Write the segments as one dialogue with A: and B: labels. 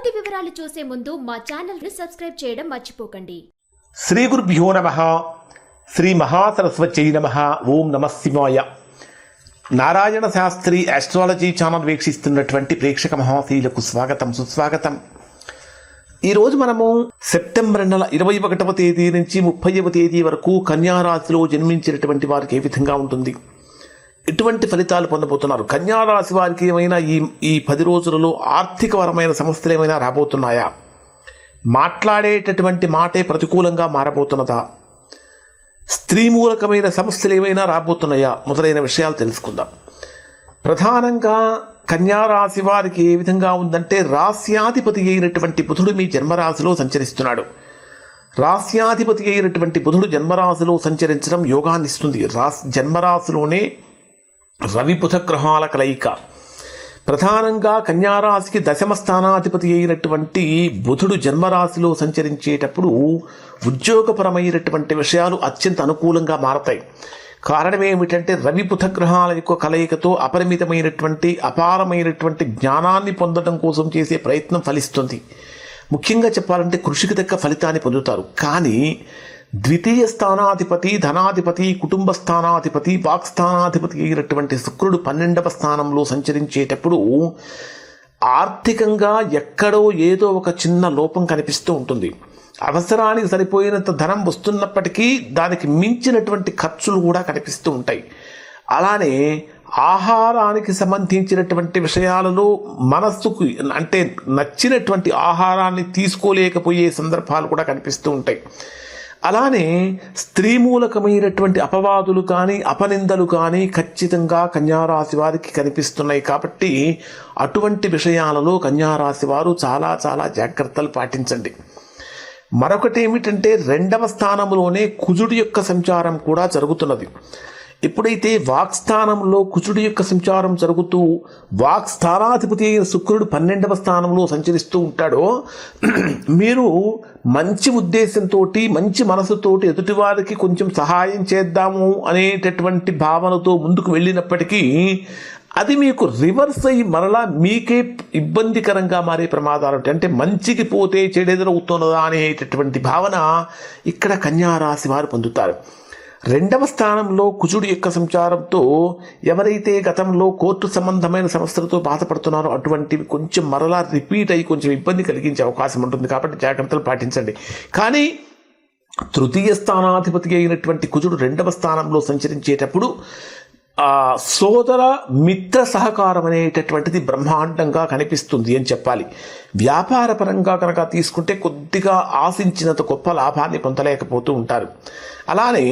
A: పూర్తి వివరాలు చూసే ముందు మా ఛానల్ ని సబ్స్క్రైబ్ చేయడం మర్చిపోకండి.
B: శ్రీ గురుభ్యో నమః. శ్రీ మహాసరస్వత్యై నమః. ఓం నమః శివాయ. నారాయణ శాస్త్రి ఆస్ట్రాలజీ ఛానల్ వీక్షిస్తున్నటువంటి ప్రేక్షక మహాశీలకు స్వాగతం, సుస్వాగతం. ఈరోజు మనము సెప్టెంబర్ నెల 21వ తేదీ నుంచి 30వ తేదీ వరకు కన్యా రాశిలో జన్మించినటువంటి వారికి ఏ విధంగా ఉంటుంది, ఎటువంటి ఫలితాలు పొందబోతున్నారు, కన్యా రాశి వారికి ఏమైనా ఈ 10 రోజులలో ఆర్థికపరమైన సమస్యలు ఏమైనా రాబోతున్నాయా, మాట్లాడేటటువంటి మాటే ప్రతికూలంగా మారబోతున్నదా, స్త్రీ మూలకమైన సమస్యలు ఏమైనా రాబోతున్నాయా, మొదలైన విషయాలు తెలుసుకుందాం. ప్రధానంగా కన్యా రాశి వారికి ఏ విధంగా ఉందంటే, రాస్యాధిపతి అయినటువంటి బుధుడు మీ జన్మరాశిలో సంచరిస్తున్నాడు. రాస్యాధిపతి అయినటువంటి బుధుడు జన్మరాశిలో సంచరించడం యోగాన్ని ఇస్తుంది. జన్మరాశిలోనే రవి బుధ గ్రహాల కలయిక. ప్రధానంగా కన్యారాశికి 10వ స్థానాధిపతి అయినటువంటి బుధుడు జన్మరాశిలో సంచరించేటప్పుడు ఉద్యోగపరమైనటువంటి విషయాలు అత్యంత అనుకూలంగా మారతాయి. కారణం ఏమిటంటే, రవి బుధ గ్రహాల యొక్క కలయికతో అపారమైనటువంటి జ్ఞానాన్ని పొందడం కోసం చేసే ప్రయత్నం ఫలిస్తుంది. ముఖ్యంగా చెప్పాలంటే కృషికి తగ్గ ఫలితాన్ని పొందుతారు. కానీ ద్వితీయ స్థానాధిపతి, ధనాధిపతి, కుటుంబ స్థానాధిపతి, వాక్స్థానాధిపతి అయినటువంటి శుక్రుడు 12వ స్థానంలో సంచరించేటప్పుడు ఆర్థికంగా ఎక్కడో ఏదో ఒక చిన్న లోపం కనిపిస్తూ ఉంటుంది. అవసరానికి సరిపోయినంత ధనం వస్తున్నప్పటికీ దానికి మించినటువంటి ఖర్చులు కూడా కనిపిస్తూ ఉంటాయి. అలానే ఆహారానికి సంబంధించినటువంటి విషయాలలో మనస్సుకు అంటే నచ్చినటువంటి ఆహారాన్ని తీసుకోలేకపోయే సందర్భాలు కూడా కనిపిస్తూ ఉంటాయి. అలానే స్త్రీ మూలకమైనటువంటి అపవాదులు కానీ అపనిందలు కానీ ఖచ్చితంగా కన్యారాశి వారికి కనిపిస్తున్నాయి. కాబట్టి అటువంటి విషయాలలో కన్యారాశి వారు చాలా చాలా జాగ్రత్తలు పాటించండి. మరొకటి ఏమిటంటే, 2వ స్థానంలోనే కుజుడి యొక్క సంచారం కూడా జరుగుతున్నది. ఎప్పుడైతే వాక్స్థానంలో కుజుడి యొక్క సంచారం జరుగుతూ వాక్స్థానాధిపతి అయిన శుక్రుడు 12వ స్థానంలో సంచరిస్తూ ఉంటాడో, మీరు మంచి ఉద్దేశంతో మంచి మనసుతోటి ఎదుటివారికి కొంచెం సహాయం చేద్దాము అనేటటువంటి భావనతో ముందుకు వెళ్ళినప్పటికీ అది మీకు రివర్స్ అయ్యి మరలా మీకే ఇబ్బందికరంగా మారే ప్రమాదాలు ఉంటాయి. అంటే మంచికి పోతే చెడెదురవుతున్నదా అనేటటువంటి భావన ఇక్కడ కన్యారాశి వారు పొందుతారు. 2వ స్థానంలో కుజుడి యొక్క సంచారంతో ఎవరైతే గతంలో కోర్టు సంబంధమైన సమస్యలతో బాధపడుతున్నారో అటువంటివి కొంచెం మరలా రిపీట్ అయ్యి కొంచెం ఇబ్బంది కలిగించే అవకాశం ఉంటుంది. కాబట్టి జాగ్రత్తలు పాటించండి. కానీ తృతీయ స్థానాధిపతి అయినటువంటి కుజుడు 2వ స్థానంలో సంచరించేటప్పుడు సోదర మిత్ర సహకారం అనేటటువంటిది బ్రహ్మాండంగా కనిపిస్తుంది అని చెప్పాలి. వ్యాపార పరంగా కనుక తీసుకుంటే కొద్దిగా ఆశించినంత గొప్ప లాభాన్ని పొందలేకపోతూ ఉంటారు. అలానే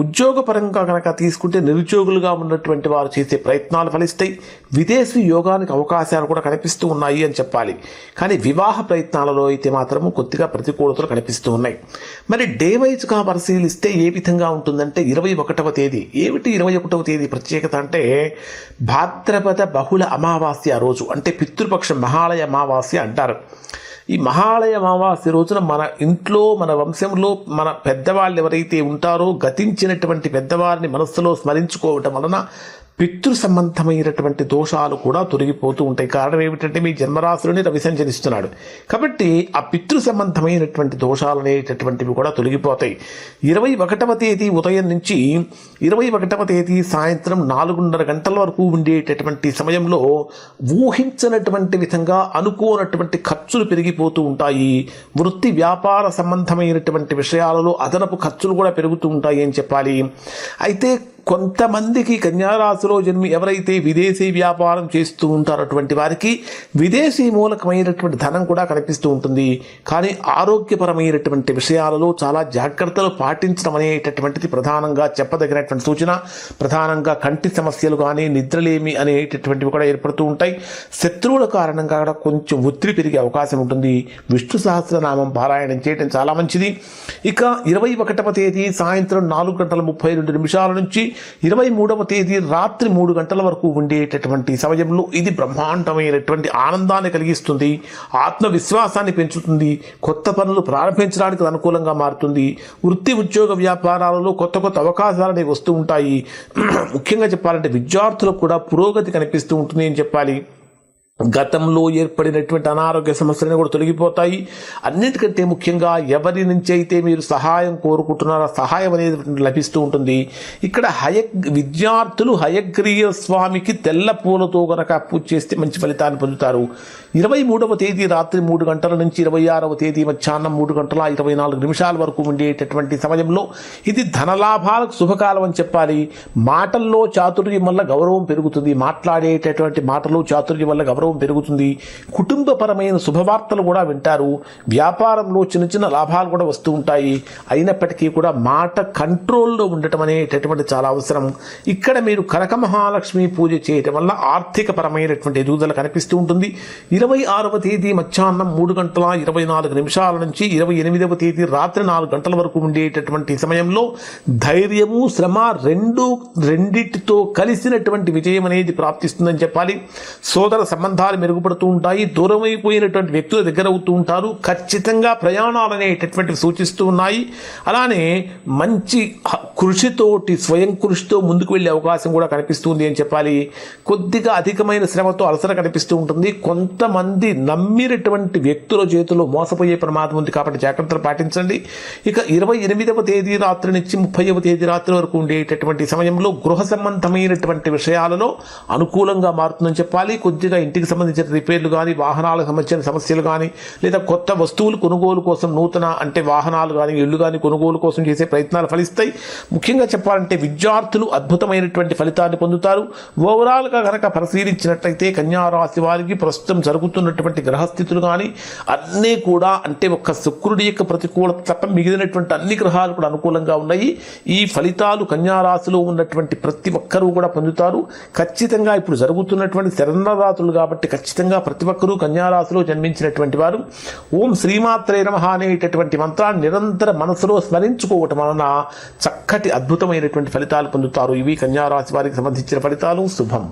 B: ఉద్యోగపరంగా కనుక తీసుకుంటే నిరుద్యోగులుగా ఉన్నటువంటి వారు చేసే ప్రయత్నాలు ఫలిస్తాయి. విదేశీ యోగానికి అవకాశాలు కూడా కనిపిస్తూ ఉన్నాయి అని చెప్పాలి. కానీ వివాహ ప్రయత్నాలలో అయితే మాత్రము కొద్దిగా ప్రతికూలతలు కనిపిస్తూ ఉన్నాయి. మరి డే వైజ్గా పరిశీలిస్తే ఏ విధంగా ఉంటుందంటే, 21వ తేదీ ఏమిటి 21వ తేదీ ప్రత్యేకత అంటే, భాద్రపద బహుళ అమావాస్య రోజు, అంటే పితృపక్ష మహాలయ అమావాస్య అంటారు. ఈ మహాలయ అమావాస్య రోజున మన ఇంట్లో మన వంశంలో మన పెద్దవాళ్ళు ఎవరైతే ఉంటారో గతించినటువంటి పెద్దవారిని మనస్సులో స్మరించుకోవటం వలన పితృ సంబంధమైనటువంటి దోషాలు కూడా తొలగిపోతూ ఉంటాయి. కారణం ఏమిటంటే, మీ జన్మరాశిలోనే రవి సంచరిస్తున్నాడు కాబట్టి ఆ పితృ సంబంధమైనటువంటి దోషాలు అనేటటువంటివి కూడా తొలగిపోతాయి. 21వ తేదీ ఉదయం నుంచి 21వ తేదీ సాయంత్రం 4:30 గంటల వరకు ఉండేటటువంటి సమయంలో ఊహించినటువంటి విధంగా అనుకోనటువంటి ఖర్చులు పెరిగిపోతూ ఉంటాయి. వృత్తి వ్యాపార సంబంధమైనటువంటి విషయాలలో అదనపు ఖర్చులు కూడా పెరుగుతూ ఉంటాయి అని చెప్పాలి. అయితే కొంతమందికి కన్యారాశిలో జన్మి ఎవరైతే విదేశీ వ్యాపారం చేస్తూ ఉంటారో అటువంటి వారికి విదేశీ మూలకమైనటువంటి ధనం కూడా కనిపిస్తూ ఉంటుంది. కానీ ఆరోగ్యపరమైనటువంటి విషయాలలో చాలా జాగ్రత్తలు పాటించడం అనేటటువంటిది ప్రధానంగా చెప్పదగినటువంటి సూచన. ప్రధానంగా కంటి సమస్యలు కానీ నిద్రలేమి అనేటటువంటివి కూడా ఏర్పడుతూ ఉంటాయి. శత్రువుల కారణంగా కూడా కొంచెం ఒత్తిడి పెరిగే అవకాశం ఉంటుంది. విష్ణు సహస్రనామం పారాయణం చేయడం చాలా మంచిది. ఇక 21వ తేదీ సాయంత్రం 4:32 నుంచి 23వ తేదీ రాత్రి 3 గంటల వరకు ఉండేటటువంటి సమయంలో ఇది బ్రహ్మాండమైనటువంటి ఆనందాన్ని కలిగిస్తుంది. ఆత్మవిశ్వాసాన్ని పెంచుతుంది. కొత్త పనులు ప్రారంభించడానికి అనుకూలంగా మారుతుంది. వృత్తి ఉద్యోగ వ్యాపారాలలో కొత్త కొత్త అవకాశాలు అనేవి వస్తూ ఉంటాయి. ముఖ్యంగా చెప్పాలంటే విద్యార్థులకు కూడా పురోగతి కనిపిస్తూ ఉంటుంది అని చెప్పాలి. గతంలో ఏర్పడినటువంటి అనారోగ్య సమస్యలను కూడా తొలగిపోతాయి. అన్నిటికంటే ముఖ్యంగా ఎవరి నుంచి అయితే మీరు సహాయం కోరుకుంటున్నారో సహాయం అనేది లభిస్తూ ఉంటుంది. ఇక్కడ విద్యార్థులు హయగ్రీవ స్వామికి తెల్ల పూలతో గనక పూజ చేస్తే మంచి ఫలితాన్ని పొందుతారు. 23వ తేదీ రాత్రి 3 గంటల నుంచి 26వ తేదీ మధ్యాహ్నం 3 గంటల 24 నిమిషాల వరకు ఉండేటటువంటి సమయంలో ఇది ధనలాభాలకు శుభకాలం అని చెప్పాలి. మాటల్లో చాతుర్యం వల్ల గౌరవం పెరుగుతుంది. మాట్లాడేటటువంటి మాటలు చాతుర్యం వల్ల గౌరవం పెరుగుతుంది. కుటుంబపరమైన శుభవార్తలు కూడా వింటారు. వ్యాపారంలో చిన్న చిన్న లాభాలు కూడా వస్తూ ఉంటాయి. అయినప్పటికీ కూడా మాట కంట్రోల్లో ఉండటం అనేటటువంటి చాలా అవసరం. ఇక్కడ మీరు కనక మహాలక్ష్మి పూజ చేయటం వల్ల ఆర్థిక పరమైనటువంటి ఎదుగుదల కనిపిస్తూ ఉంటుంది. 26వ తేదీ మధ్యాహ్నం 3 గంటల 24 నిమిషాల నుంచి 28వ తేదీ రాత్రి 4 గంటల వరకు ఉండేటటువంటి సమయంలో ధైర్యము శ్రమ రెండిటితో కలిసినటువంటి విజయం అనేది ప్రాప్తిస్తుందని చెప్పాలి. సోదర సంబంధాలు మెరుగుపడుతూ ఉంటాయి. దూరమైపోయినటువంటి వ్యక్తుల దగ్గర అవుతూ ఉంటారు. ఖచ్చితంగా ప్రయాణాలు అనేటటువంటివి సూచిస్తూ ఉన్నాయి. అలానే మంచి కృషితోటి స్వయం కృషితో ముందుకు వెళ్ళే అవకాశం కూడా కనిపిస్తుంది అని చెప్పాలి. కొద్దిగా అధికమైన శ్రమతో అలసట కనిపిస్తూ ఉంటుంది. కొంతమంది నమ్మినటువంటి వ్యక్తుల చేతిలో మోసపోయే ప్రమాదం ఉంది కాబట్టి జాగ్రత్తలు పాటించండి. ఇక 28వ తేదీ రాత్రి నుంచి 30వ తేదీ రాత్రి వరకు ఉండేటటువంటి సమయంలో గృహ సంబంధమైనటువంటి విషయాలలో అనుకూలంగా మారుతుందని చెప్పాలి. కొద్దిగా ఇంటికి సంబంధించిన రిపేర్లు కానీ వాహనాలకు సంబంధించిన సమస్యలు కానీ లేదా కొత్త వస్తువులు కొనుగోలు కోసం నూతన అంటే వాహనాలు కానీ ఇళ్ళు కానీ కొనుగోలు కోసం చేసే ప్రయత్నాలు ఫలిస్తాయి. ముఖ్యంగా చెప్పాలంటే విద్యార్థులు అద్భుతమైనటువంటి ఫలితాన్ని పొందుతారు. ఓవరాల్గా కనుక పరిశీలించినట్లయితే కన్యా రాశి వారికి ప్రస్తుతం జరుగుతున్నటువంటి గ్రహస్థితులు కానీ అన్నీ కూడా అంటే ఒక్క శుక్రుడి యొక్క ప్రతికూలత తప్ప మిగిలినటువంటి అన్ని గ్రహాలు కూడా అనుకూలంగా ఉన్నాయి. ఈ ఫలితాలు కన్యా రాశిలో ఉన్నటువంటి ప్రతి ఒక్కరూ కూడా పొందుతారు. ఖచ్చితంగా ఇప్పుడు జరుగుతున్నటువంటి శరన్నరాత్రులు కాబట్టి ఖచ్చితంగా ప్రతి ఒక్కరూ కన్యా రాశిలో జన్మించినటువంటి వారు ఓం శ్రీమాత్రే నమః అనేటటువంటి మంత్రాన్ని నిరంతర మనసులో స్మరించుకోవటం వలన చక్కటి అద్భుతమైనటువంటి ఫలితాలు పొందుతారు. ఇవి కన్యా రాశి వారికి సంబంధించిన ఫలితాలు. శుభం.